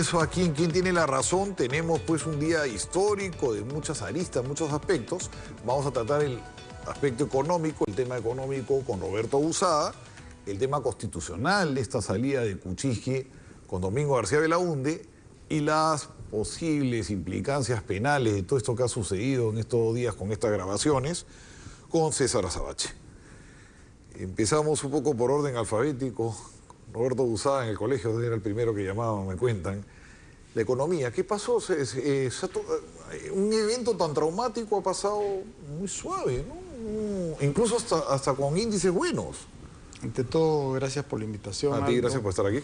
comienzo aquí en ¿Quién tiene la razón? Tenemos pues un día histórico de muchas aristas, muchos aspectos. Vamos a tratar el aspecto económico, el tema económico con Roberto Busada, el tema constitucional de esta salida de Kuczynski con Domingo García Belaunde y las posibles implicancias penales de todo esto que ha sucedido en estos días con estas grabaciones con César Azabache. Empezamos un poco por orden alfabético. Roberto Busada en el colegio era el primero que llamaba, me cuentan. La economía, ¿qué pasó? Un evento tan traumático ha pasado muy suave, ¿no? Incluso hasta con índices buenos. Ante todo, gracias por la invitación. A ti, Aldo. gracias por estar aquí.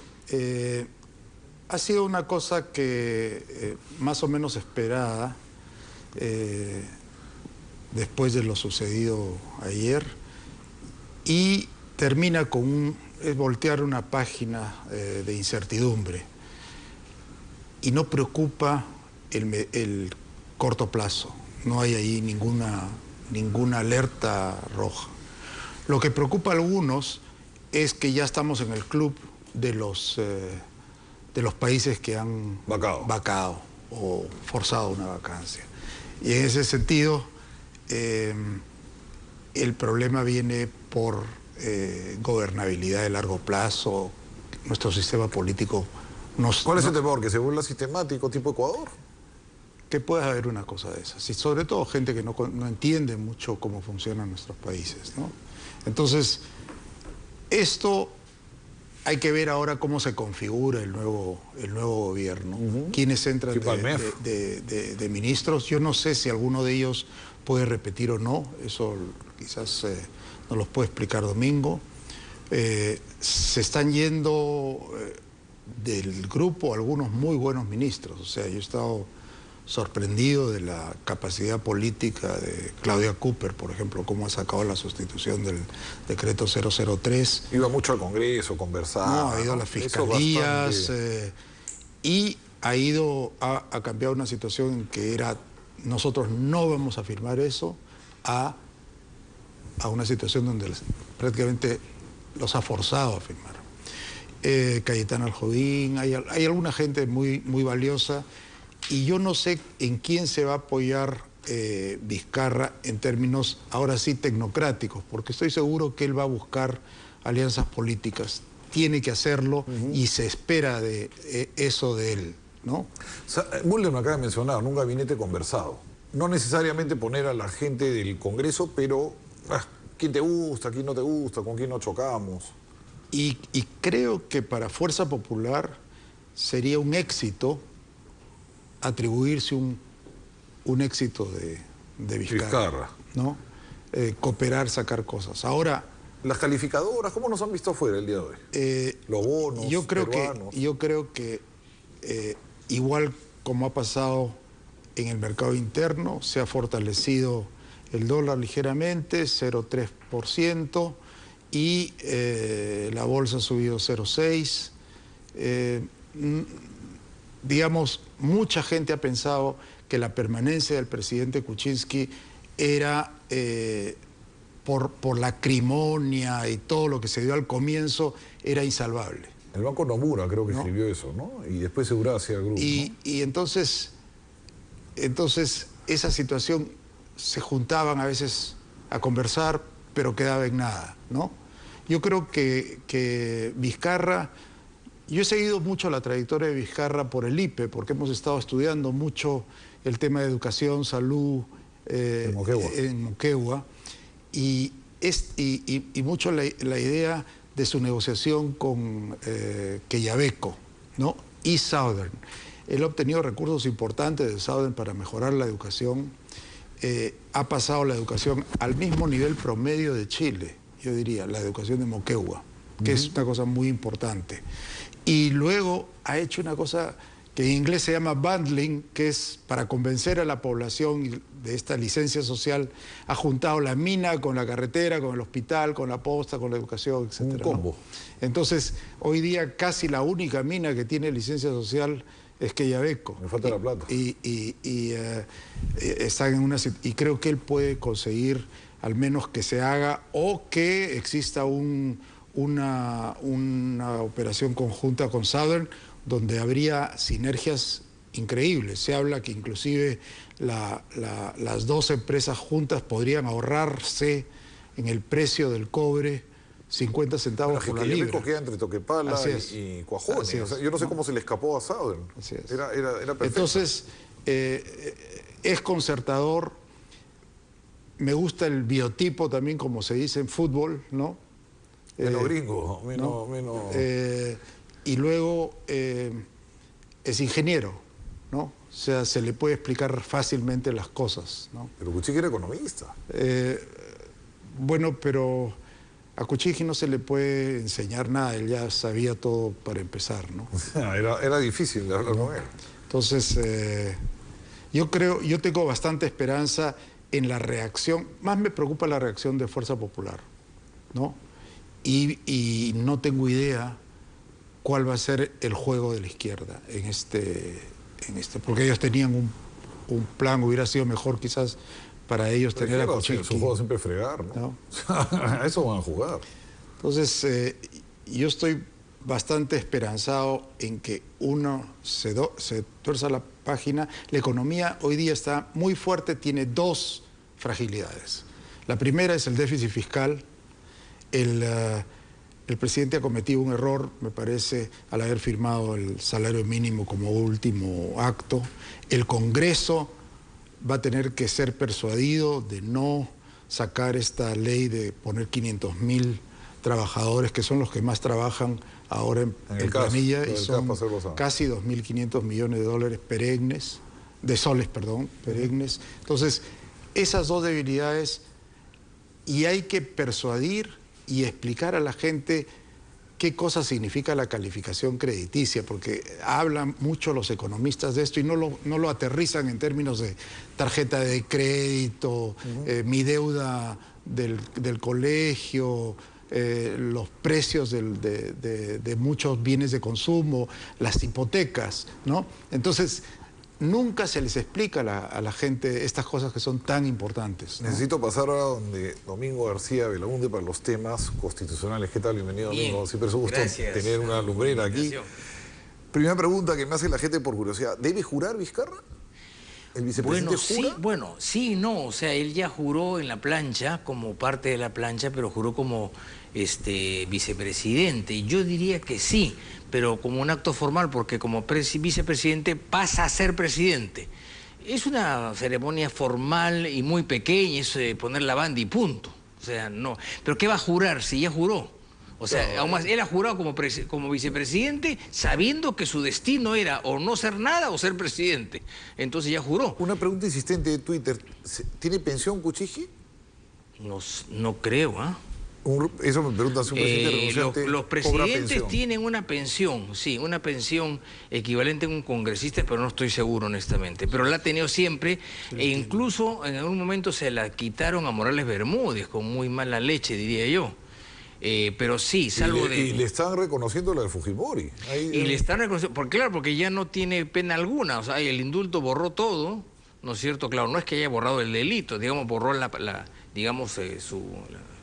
Ha sido una cosa que más o menos esperada después de lo sucedido ayer, y termina con es voltear una página de incertidumbre, y no preocupa el corto plazo. No hay ahí ninguna alerta roja. Lo que preocupa a algunos es que ya estamos en el club de los países que han vacado o forzado una vacancia. Y en ese sentido, el problema viene por gobernabilidad de largo plazo. Nuestro sistema político ¿Cuál es el temor? ¿Que se vuelva sistemático tipo Ecuador? Que pueda haber una cosa de esas. Y sobre todo gente que no entiende mucho cómo funcionan nuestros países, ¿no? Entonces, esto hay que ver ahora cómo se configura el nuevo gobierno. Quiénes entran de ministros. Yo no sé si alguno de ellos puede repetir o no. Eso quizás nos los puede explicar Domingo. Se están yendo del grupo algunos muy buenos ministros. O sea, yo he estado sorprendido de la capacidad política de Claudia Cooper, por ejemplo, cómo ha sacado la sustitución del decreto 003. Iba mucho al Congreso, conversaba. No, ha ido a las fiscalías y ha cambiado una situación en que era nosotros no vamos a firmar eso a una situación donde prácticamente los ha forzado a firmar. Cayetana Aljodín, hay alguna gente muy valiosa, y yo no sé en quién se va a apoyar Vizcarra en términos, ahora sí, tecnocráticos, porque estoy seguro que él va a buscar alianzas políticas. Tiene que hacerlo y se espera de eso de él, ¿no? Mulder me acaba de mencionar, un gabinete conversado. No necesariamente poner a la gente del Congreso, pero quién te gusta, quién no te gusta, con quién no chocamos. Y creo que para Fuerza Popular sería un éxito atribuirse un éxito de Vizcarra, ¿no? Cooperar, sacar cosas. Ahora, las calificadoras, ¿cómo nos han visto afuera el día de hoy? Los bonos peruanos. Yo creo que igual como ha pasado en el mercado interno, se ha fortalecido el dólar ligeramente, 0,3%, y la bolsa ha subido 0,6%. Digamos, mucha gente ha pensado que la permanencia del presidente Kuczynski era por la acrimonia y todo lo que se dio al comienzo, era insalvable. El Banco Nomura creo que escribió eso, ¿no? Y después Eurasia Group, y entonces esa situación, se juntaban a veces a conversar, pero quedaba en nada, ¿no? Yo creo que Vizcarra... Yo he seguido mucho la trayectoria de Vizcarra por el IPE, porque hemos estado estudiando mucho el tema de educación, salud en Moquegua, y mucho la idea de su negociación con Quellaveco, ¿no? Y Southern. Él ha obtenido recursos importantes de Southern para mejorar la educación. Ha pasado la educación al mismo nivel promedio de Chile, yo diría, la educación de Moquegua, que es una cosa muy importante. Y luego ha hecho una cosa que en inglés se llama bundling, que es para convencer a la población de esta licencia social. Ha juntado la mina con la carretera, con el hospital, con la posta, con la educación, etc. Un combo. ¿No? Entonces, hoy día casi la única mina que tiene licencia social es Quellaveco. Me falta la plata. Están en una... Y creo que él puede conseguir al menos que se haga, o que exista una operación conjunta con Southern, donde habría sinergias increíbles. Se habla que inclusive las dos empresas juntas podrían ahorrarse en el precio del cobre 50 centavos por la libra. Pero queda entre Toquepala y Cuajone. O sea, yo no sé cómo se le escapó a Southern. Así es. Era perfecto. Entonces, es concertador. Me gusta el biotipo también, como se dice en fútbol, ¿no? Menos gringo, menos... y luego es ingeniero, ¿no? O sea, se le puede explicar fácilmente las cosas, ¿no? Pero Kuczynski era economista. Bueno, pero a Kuczynski no se le puede enseñar nada, él ya sabía todo para empezar, ¿no? Era difícil hablar con él. Entonces, yo tengo bastante esperanza en la reacción, más me preocupa la reacción de Fuerza Popular, ¿no? Y no tengo idea cuál va a ser el juego de la izquierda en este porque ellos tenían un plan, hubiera sido mejor quizás para ellos tener a Kuczynski. Su juego siempre fregar, ¿no? A eso van a jugar. Entonces, yo estoy bastante esperanzado en que uno se tuerza la página. La economía hoy día está muy fuerte, tiene dos fragilidades. La primera es el déficit fiscal. El presidente ha cometido un error, me parece, al haber firmado el salario mínimo como último acto. El Congreso va a tener que ser persuadido de no sacar esta ley de poner 500.000 trabajadores, que son los que más trabajan ahora en planilla, y son casi 2.500 millones de dólares perennes, de soles, perdón, perennes. Entonces, esas dos debilidades, y hay que persuadir y explicar a la gente qué cosa significa la calificación crediticia, porque hablan mucho los economistas de esto y no lo aterrizan en términos de tarjeta de crédito, mi deuda del colegio, los precios de muchos bienes de consumo, las hipotecas, ¿no? Entonces, nunca se les explica a la gente estas cosas que son tan importantes, ¿no? Necesito pasar ahora donde Domingo García Belaúnde para los temas constitucionales. ¿Qué tal? Bienvenido, Domingo. Siempre es un gusto tener una lumbrera aquí. Primera pregunta que me hace la gente por curiosidad. ¿Debe jurar Vizcarra? ¿El vicepresidente jura? Sí, no. O sea, él ya juró en la plancha, como parte de la plancha, pero juró como vicepresidente. Yo diría que sí, pero como un acto formal, porque como vicepresidente pasa a ser presidente. Es una ceremonia formal y muy pequeña, es poner la banda y punto. O sea, no. ¿Pero qué va a jurar si ya juró? O sea, aún más, él ha jurado como vicepresidente sabiendo que su destino era o no ser nada o ser presidente. Entonces ya juró. Una pregunta insistente de Twitter. ¿Tiene pensión Kuczynski? No creo, ¿ah? Eso me pregunta si un presidente renunciante. Los presidentes tienen una pensión, sí, una pensión equivalente a un congresista, pero no estoy seguro honestamente. Pero la ha tenido siempre, e incluso en algún momento se la quitaron a Morales Bermúdez, con muy mala leche, diría yo. Pero sí, salvo y le están reconociendo la de Fujimori. Y le están reconociendo, porque ya no tiene pena alguna, o sea, el indulto borró todo, ¿no es cierto? Claro, no es que haya borrado el delito, digamos, borró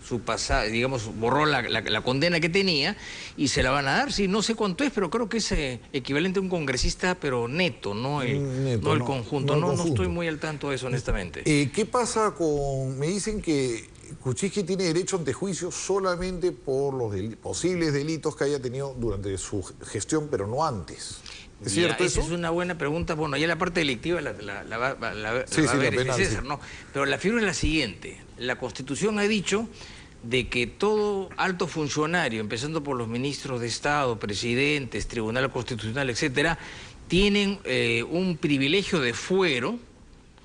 su pasado, digamos, borró la condena que tenía y se la van a dar, sí, no sé cuánto es, pero creo que es equivalente a un congresista, pero neto, no el conjunto. No estoy muy al tanto de eso, honestamente. ¿Qué pasa con...? Me dicen que Kuczynski tiene derecho ante juicio solamente por los posibles delitos que haya tenido durante su gestión, pero no antes. ¿Es cierto eso? Esa es una buena pregunta. Bueno, ya la parte delictiva la va a ver César, ¿no? Pero la figura es la siguiente. La Constitución ha dicho de que todo alto funcionario, empezando por los ministros de Estado, presidentes, Tribunal Constitucional, etcétera, tienen un privilegio de fuero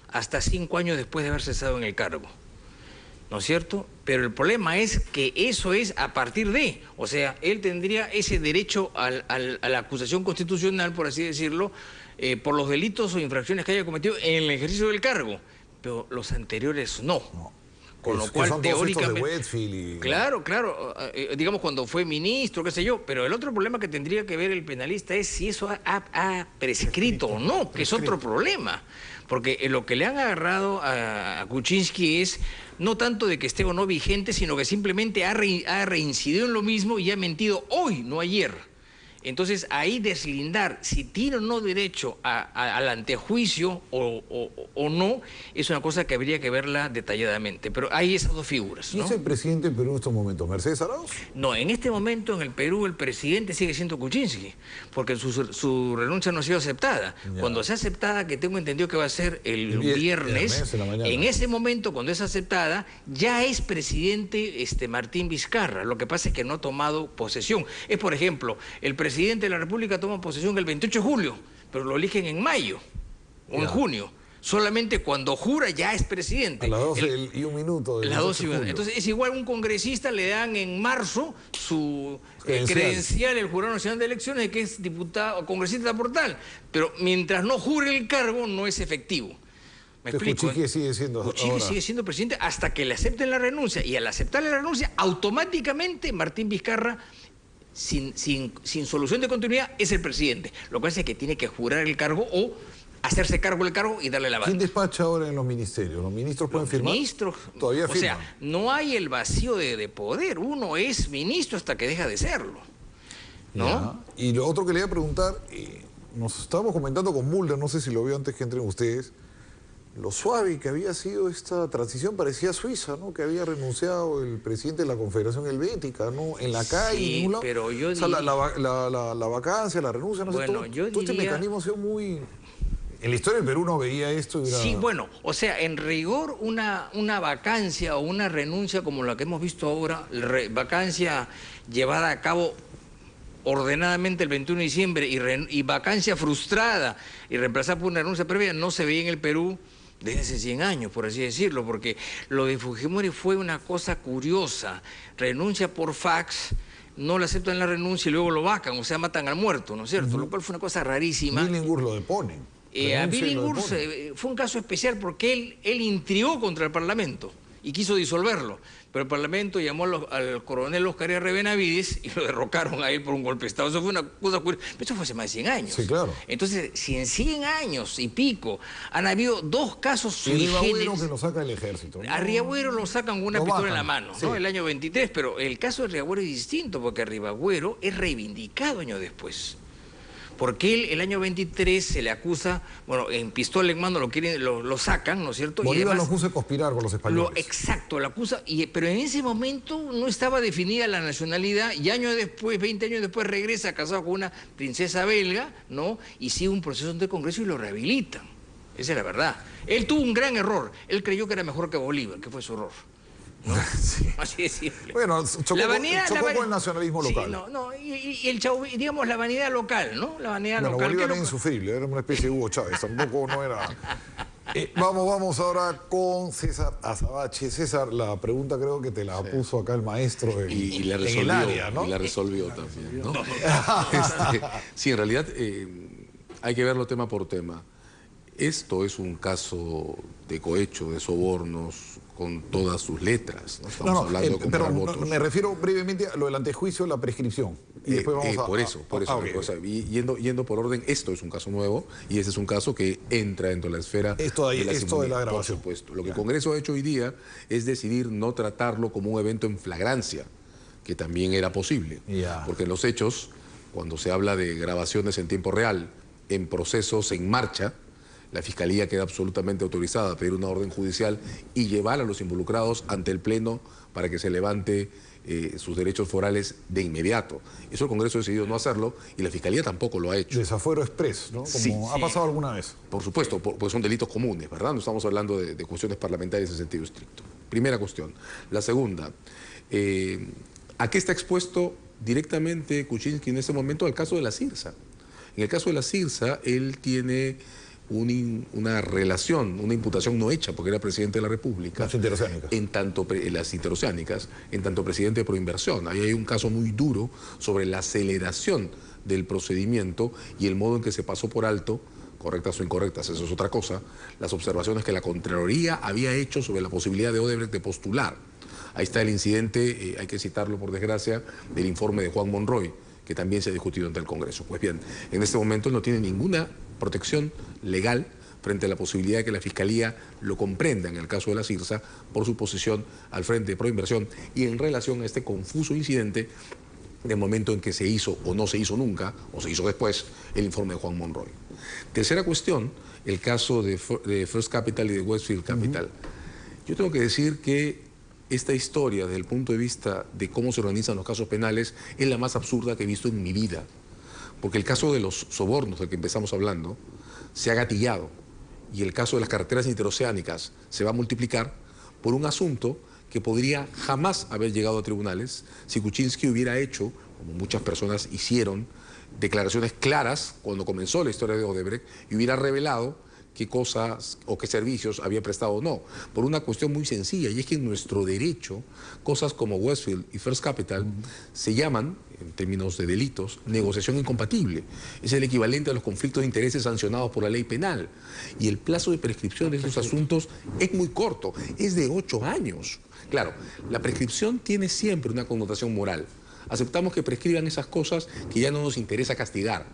hasta 5 años después de haber cesado en el cargo, ¿no es cierto? Pero el problema es que eso es a partir de, o sea, él tendría ese derecho a la acusación constitucional, por así decirlo, por los delitos o infracciones que haya cometido en el ejercicio del cargo, pero los anteriores no. Con lo cual, teóricamente... Claro, digamos cuando fue ministro, qué sé yo, pero el otro problema que tendría que ver el penalista es si eso ha prescrito o no, que es otro problema. Porque lo que le han agarrado a Kuczynski es no tanto de que esté o no vigente, sino que simplemente ha reincidido en lo mismo y ha mentido hoy, no ayer. Entonces, ahí deslindar si tiene o no derecho al antejuicio o no, es una cosa que habría que verla detalladamente. Pero hay esas dos figuras, ¿no? ¿Y es el presidente del Perú en estos momentos, Mercedes Arauz? No, en este momento en el Perú el presidente sigue siendo Kuczynski, porque su renuncia no ha sido aceptada. Ya. Cuando sea aceptada, que tengo entendido que va a ser el viernes, en ese momento, cuando es aceptada, ya es presidente Martín Vizcarra. Lo que pasa es que no ha tomado posesión. Es, por ejemplo, el presidente de la República toma posesión el 28 de julio, pero lo eligen en mayo o en junio. Solamente cuando jura ya es presidente. A las 12 y un minuto. Las 12 y un minuto. Entonces es igual, un congresista le dan en marzo su credencial, el Jurado Nacional de Elecciones, de que es diputado o congresista por tal. Pero mientras no jure el cargo, no es efectivo. ¿Me explico? Kuczynski sigue siendo presidente hasta que le acepten la renuncia. Y al aceptarle la renuncia, automáticamente Martín Vizcarra, sin solución de continuidad, es el presidente. Lo que pasa es que tiene que jurar el cargo o hacerse cargo del cargo y darle la banda. ¿Quién despacha ahora en los ministerios? ¿Los ministros pueden firmar? Los ministros todavía firman. O sea, no hay el vacío de poder. Uno es ministro hasta que deja de serlo, ¿no? Ya. Y lo otro que le iba a preguntar, nos estábamos comentando con Mulder, no sé si lo vio antes que entren ustedes, lo suave que había sido esta transición parecía Suiza, ¿no? Que había renunciado el presidente de la Confederación Helvética, ¿no? En la calle, en ningún lado. Pero yo diría... la vacancia, la renuncia, no sé, todo este mecanismo ha sido muy... En la historia del Perú no veía esto. Sí, bueno, o sea, en rigor una vacancia o una renuncia como la que hemos visto ahora, vacancia llevada a cabo ordenadamente el 21 de diciembre y vacancia frustrada y reemplazada por una renuncia previa, no se veía en el Perú desde hace 100 años, por así decirlo, porque lo de Fujimori fue una cosa curiosa. Renuncia por fax, no le aceptan la renuncia y luego lo vacan, o sea, matan al muerto, ¿no es cierto? Lo cual fue una cosa rarísima. Billinghurst lo deponen. A Billinghurst fue un caso especial porque él intrigó contra el Parlamento y quiso disolverlo, pero el Parlamento llamó al coronel Oscar R. Benavides y lo derrocaron a él por un golpe de Estado. Eso fue una cosa curiosa, pero eso fue hace más de 100 años. Sí, claro. Entonces, si en 100 años y pico han habido dos casos sui generis... Ribabuero que lo saca el ejército, ¿no? A Ribabuero lo sacan con una pistola en la mano, sí, ¿no? El año 23, pero el caso de Ribabuero es distinto porque Ribabuero es reivindicado años después. Porque él, el año 23, se le acusa, bueno, en pistola en mano lo sacan, ¿no es cierto? Bolívar lo acusa de conspirar con los españoles. Exacto, lo acusa, pero en ese momento no estaba definida la nacionalidad y años después, 20 años después, regresa casado con una princesa belga, ¿no? Y sigue un proceso ante el Congreso y lo rehabilitan. Esa es la verdad. Él tuvo un gran error. Él creyó que era mejor que Bolívar, que fue su error, ¿no? Sí. Así de simple. Bueno, chocó con el nacionalismo local. Sí, y digamos la vanidad local, ¿no? La vanidad local. Bolívar era insufrible, era una especie de Hugo Chávez, tampoco no era... vamos ahora con César Azabache. César, la pregunta creo que te la puso acá el maestro y la resolvió, en el área, ¿no? Y la resolvió también, ¿no? Sí, en realidad hay que verlo tema por tema. Esto es un caso de cohecho, de sobornos, con todas sus letras. ¿No? Estamos hablando de comprar votos. Me refiero brevemente a lo del antejuicio, la prescripción. Y después vamos por eso. Okay. O sea, yendo por orden, esto es un caso nuevo y este es un caso que entra dentro de la esfera de la grabación. Por supuesto. Lo que el Congreso ha hecho hoy día es decidir no tratarlo como un evento en flagrancia, que también era posible. Porque en los hechos, cuando se habla de grabaciones en tiempo real, en procesos en marcha, la Fiscalía queda absolutamente autorizada a pedir una orden judicial y llevar a los involucrados ante el Pleno para que se levante sus derechos forales de inmediato. Eso el Congreso ha decidido no hacerlo y la Fiscalía tampoco lo ha hecho. Desafuero express, ¿no? Como ha pasado alguna vez. Por supuesto, porque son delitos comunes, ¿verdad? No estamos hablando de cuestiones parlamentarias en sentido estricto. Primera cuestión. La segunda, ¿a qué está expuesto directamente Kuczynski en este momento? Al caso de la Sirsa. En el caso de la Sirsa, él tiene una relación, una imputación no hecha porque era presidente de la República. Las interoceánicas. Las interoceánicas, en tanto presidente de Proinversión. Ahí hay un caso muy duro sobre la aceleración del procedimiento y el modo en que se pasó por alto, correctas o incorrectas, eso es otra cosa, las observaciones que la Contraloría había hecho sobre la posibilidad de Odebrecht de postular. Ahí está el incidente, hay que citarlo por desgracia, del informe de Juan Monroy, que también se ha discutido ante el Congreso. Pues bien, en este momento no tiene ninguna protección legal frente a la posibilidad de que la Fiscalía lo comprenda en el caso de la Sirsa por su posición al frente de Proinversión y en relación a este confuso incidente del momento en que se hizo o no se hizo nunca, o se hizo después, el informe de Juan Monroy. Tercera cuestión, el caso de First Capital y de Westfield Capital. Yo tengo que decir que esta historia, desde el punto de vista de cómo se organizan los casos penales, es la más absurda que he visto en mi vida. Porque el caso de los sobornos, del que empezamos hablando, se ha gatillado. Y el caso de las carreteras interoceánicas se va a multiplicar por un asunto que podría jamás haber llegado a tribunales si Kuczynski hubiera hecho, como muchas personas hicieron, declaraciones claras cuando comenzó la historia de Odebrecht y hubiera revelado qué cosas o qué servicios había prestado o no. Por una cuestión muy sencilla, y es que en nuestro derecho, cosas como Westfield y First Capital se llaman, en términos de delitos, negociación incompatible. Es el equivalente a los conflictos de intereses sancionados por la ley penal. Y el plazo de prescripción de estos asuntos es muy corto, es de 8 años. Claro, la prescripción tiene siempre una connotación moral. Aceptamos que prescriban esas cosas que ya no nos interesa castigar.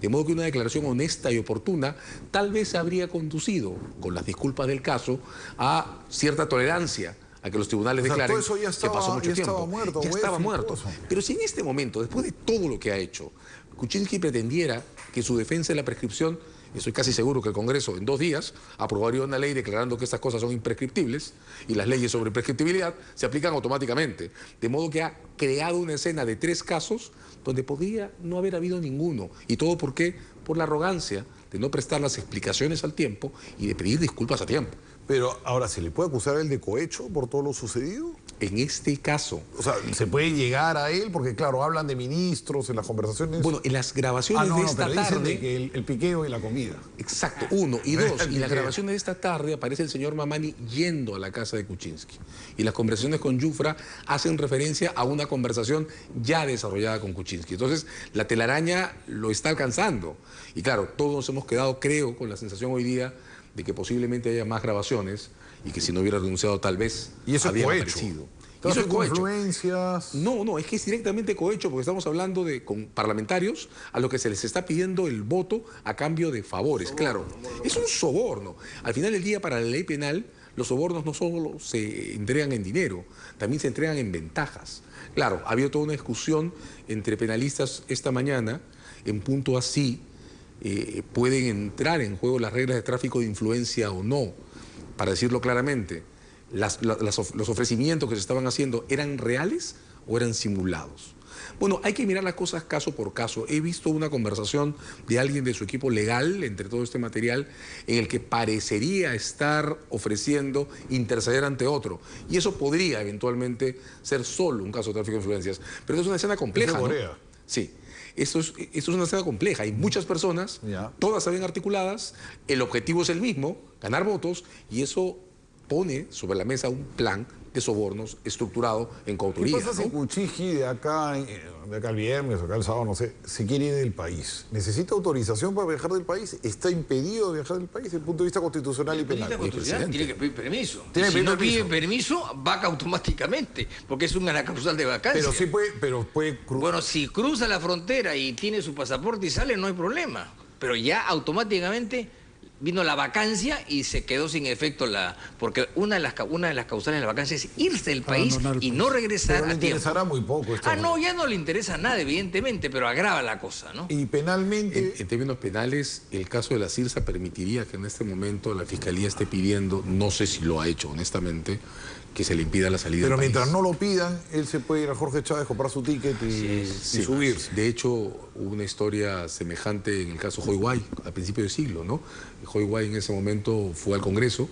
De modo que una declaración honesta y oportuna tal vez habría conducido, con las disculpas del caso, a cierta tolerancia a que los tribunales declaren que pasó mucho tiempo. Ya estaba muerto. Pero si en este momento, después de todo lo que ha hecho, Kuczynski pretendiera que su defensa de la prescripción, estoy casi seguro que el Congreso en 2 días aprobaría una ley declarando que estas cosas son imprescriptibles y las leyes sobre prescriptibilidad se aplican automáticamente. De modo que ha creado una escena de 3 casos donde podría no haber habido ninguno. ¿Y todo por qué? Por la arrogancia de no prestar las explicaciones al tiempo y de pedir disculpas a tiempo. Pero ahora, ¿se le puede acusar a él de cohecho por todo lo sucedido? En este caso... O sea, ¿se puede llegar a él? Porque, claro, hablan de ministros en las conversaciones. Bueno, en las grabaciones de esta tarde... Dicen de que el piqueo y la comida. Exacto, 1. Y 2, en las grabaciones de esta tarde aparece el señor Mamani yendo a la casa de Kuczynski. Y las conversaciones con Yufra hacen referencia a una conversación ya desarrollada con Kuczynski. Entonces, la telaraña lo está alcanzando. Y claro, todos nos hemos quedado, creo, con la sensación hoy día de que posiblemente haya más grabaciones y que si no hubiera renunciado tal vez había aparecido. ¿Y eso es cohecho? ¿Influencias? No, es que es directamente cohecho porque estamos hablando de con parlamentarios a los que se les está pidiendo el voto a cambio de favores. Claro, es un soborno. Al final del día, para la ley penal, los sobornos no solo se entregan en dinero, también se entregan en ventajas. Claro, ha habido toda una discusión entre penalistas esta mañana, en punto así, pueden entrar en juego las reglas de tráfico de influencia o no. Para decirlo claramente, los ofrecimientos que se estaban haciendo, ¿eran reales o eran simulados? Bueno, hay que mirar las cosas caso por caso. He visto una conversación de alguien de su equipo legal, entre todo este material, en el que parecería estar ofreciendo interceder ante otro. Y eso podría eventualmente ser solo un caso de tráfico de influencias. Pero es una escena compleja, ¿no? Sí. Esto es una escena compleja. Hay muchas personas, todas bien articuladas, el objetivo es el mismo, ganar votos, y eso pone sobre la mesa un plan de sobornos estructurado en coautoría. ¿Qué pasa si Kuczynski de acá el viernes o acá el sábado, no sé, se quiere ir del país? ¿Necesita autorización para viajar del país? ¿Está impedido de viajar del país desde el punto de vista constitucional y penal? Tiene que pedir permiso. Si no pide permiso, vaca automáticamente, porque es una causal de vacancia. Pero sí puede cruzar. Bueno, si cruza la frontera y tiene su pasaporte y sale, no hay problema. Pero ya automáticamente vino la vacancia y se quedó sin efecto porque una de las causales de la vacancia es irse del país y no regresar a tiempo. Le interesará muy poco esto. No, ya no le interesa a nada, evidentemente, pero agrava la cosa, ¿no? Y penalmente... En términos penales, el caso de la CIRSA permitiría que en este momento la Fiscalía esté pidiendo, no sé si lo ha hecho honestamente, que se le impida la salida del país. Pero mientras no lo pidan, él se puede ir a Jorge Chávez, comprar su ticket y subirse. De hecho, hubo una historia semejante en el caso Joy Guay, a principios de siglo, ¿no? Joy Guay en ese momento fue al Congreso,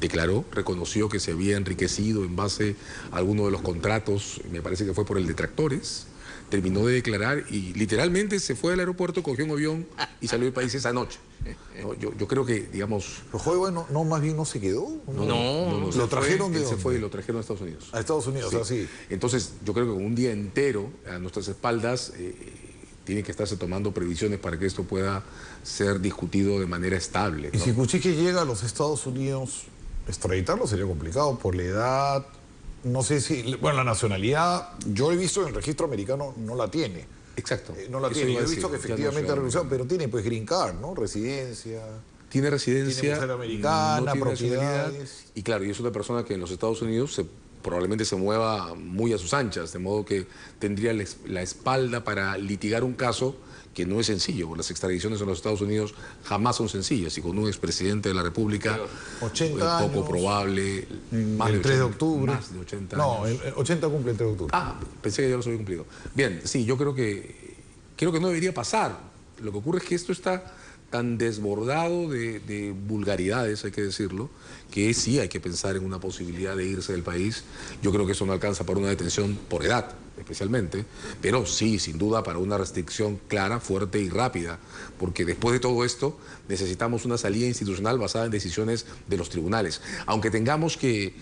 declaró, reconoció que se había enriquecido en base a alguno de los contratos, me parece que fue por el de tractores, terminó de declarar y literalmente se fue al aeropuerto, cogió un avión y salió del país esa noche. ¿No? Yo creo que, digamos... ¿Pero Joy Guay más bien no se quedó? No. ¿Lo trajeron de dónde? Se fue y lo trajeron a Estados Unidos. A Estados Unidos, sí. Así. Entonces, yo creo que con un día entero a nuestras espaldas tiene que estarse tomando previsiones para que esto pueda ser discutido de manera estable, ¿no? Y si Kuczynski llega a los Estados Unidos, extraditarlo sería complicado por la edad, no sé si... Bueno, la nacionalidad, yo he visto en el registro americano, no la tiene. Exacto. No la tiene. Yo he visto que efectivamente ha renunciado, pero tiene pues green card, ¿no? Residencia. Tiene residencia. Tiene mujer americana, no tiene propiedades. Y claro, y es una persona que en los Estados Unidos se probablemente se mueva muy a sus anchas, de modo que tendría la espalda para litigar un caso que no es sencillo, porque las extradiciones en los Estados Unidos jamás son sencillas, y con un expresidente de la República 80 poco años, probable, más el 3 de octubre. Más de 80 no, años. No, 80 cumple el 3 de octubre. Ah, pensé que ya los había cumplido. Bien, sí, yo creo que no debería pasar. Lo que ocurre es que esto está tan desbordado de vulgaridades, hay que decirlo, que sí hay que pensar en una posibilidad de irse del país. Yo creo que eso no alcanza para una detención por edad, especialmente, pero sí, sin duda, para una restricción clara, fuerte y rápida, porque después de todo esto necesitamos una salida institucional basada en decisiones de los tribunales. Aunque tengamos que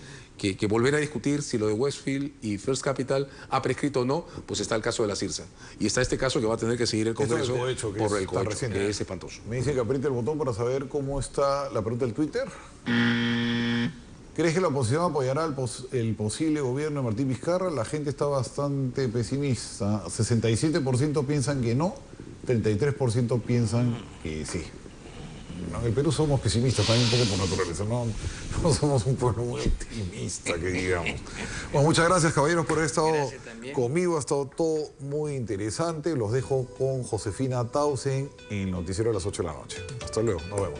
volver a discutir si lo de Westfield y First Capital ha prescrito o no, pues está el caso de la CIRSA. Y está este caso que va a tener que seguir el Congreso por el cohecho, que es espantoso. Me dice que apriete el botón para saber cómo está la pregunta del Twitter. ¿Crees que la oposición apoyará el posible gobierno de Martín Vizcarra? La gente está bastante pesimista. 67% piensan que no, 33% piensan que sí. En el Perú somos pesimistas también un poco por naturaleza, no somos un pueblo muy optimista, que digamos. Bueno, muchas gracias, caballeros, por haber estado conmigo. Ha estado todo muy interesante. Los dejo con Josefina Tausen en el noticiero de las 8 de la noche. Hasta luego, nos vemos.